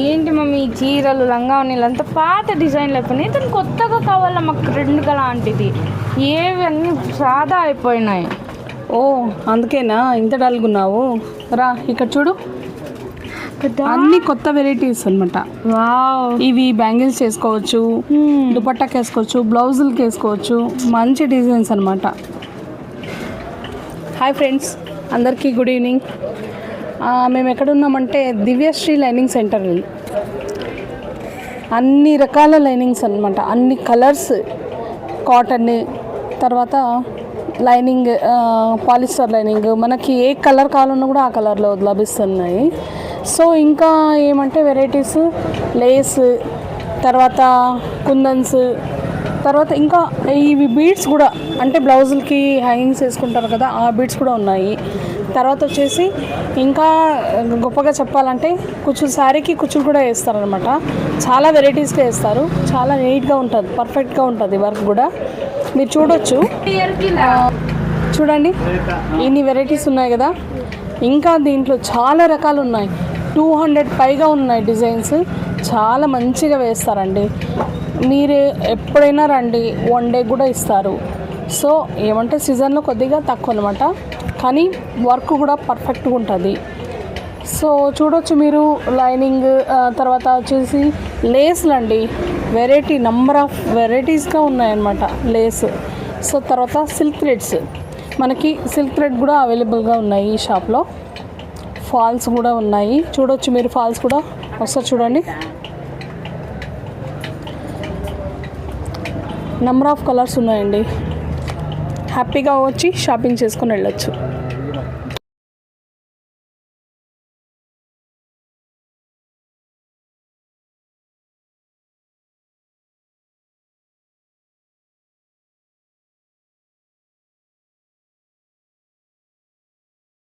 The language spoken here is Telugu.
ఏంటి మమ్మీ ఈ చీరలు లంగావనీలు అంతా పాత డిజైన్లు అయిపోయినాయి, దాన్ని కొత్తగా కావాలా మాకు ట్రెండ్ లాంటిది. ఏవన్నీ సాదా అయిపోయినాయి. ఓ అందుకేనా ఇంత డల్గున్నావు? రా ఇక్కడ చూడు, అన్ని కొత్త వెరైటీస్ అనమాట. ఇవి బ్యాంగిల్స్ చేసుకోవచ్చు, దుపట్టాకి వేసుకోవచ్చు, బ్లౌజులకి వేసుకోవచ్చు, మంచి డిజైన్స్ అనమాట. హాయ్ ఫ్రెండ్స్, అందరికీ గుడ్ ఈవినింగ్. మేము ఎక్కడున్నామంటే దివ్యశ్రీ లైనింగ్ సెంటర్. అన్ని రకాల లైనింగ్స్ అనమాట, అన్ని కలర్స్, కాటన్, తర్వాత లైనింగ్, పాలిస్టర్ లైనింగ్, మనకి ఏ కలర్ కావాలన్నా కూడా ఆ కలర్లో లభిస్తున్నాయి. సో ఇంకా ఏమంటే వెరైటీస్, లేస్, తర్వాత కుందన్స్, తర్వాత ఇంకా ఇవి బీడ్స్ కూడా, అంటే బ్లౌజులకి హ్యాంగింగ్స్ వేసుకుంటారు కదా, ఆ బీడ్స్ కూడా ఉన్నాయి. తర్వాత వచ్చేసి ఇంకా గొప్పగా చెప్పాలంటే కుచ్చులు, శారీకి కుచ్చులు కూడా వేస్తారనమాట. చాలా వెరైటీస్గా వేస్తారు, చాలా నీట్గా ఉంటుంది, పర్ఫెక్ట్గా ఉంటుంది వర్క్ కూడా. మీరు చూడొచ్చు, చూడండి ఇన్ని వెరైటీస్ ఉన్నాయి కదా. ఇంకా దీంట్లో చాలా రకాలు ఉన్నాయి, 200 పైగా ఉన్నాయి డిజైన్స్. చాలా మంచిగా వేస్తారండి. మీరు ఎప్పుడైనా రండి, 1 డే కూడా ఇస్తారు. సో ఏమంటే సీజన్లో కొద్దిగా తక్కువ అనమాట, కానీ వర్క్ కూడా పర్ఫెక్ట్గా ఉంటుంది. సో చూడొచ్చు మీరు లైనింగ్, తర్వాత వచ్చేసి లేస్లు అండి, వెరైటీ నంబర్ ఆఫ్ వెరైటీస్గా ఉన్నాయన్నమాట లేస్. సో తర్వాత సిల్క్ థ్రెడ్స్, మనకి సిల్క్ థ్రెడ్ కూడా అవైలబుల్గా ఉన్నాయి ఈ షాప్లో. ఫాల్స్ కూడా ఉన్నాయి, చూడొచ్చు మీరు. ఫాల్స్ కూడా ఒకసారి చూడండి. నెంబర్ ఆఫ్ కలర్స్ ఉన్నాయండి. హ్యాపీగా వచ్చి షాపింగ్ చేసుకొని వెళ్ళొచ్చు.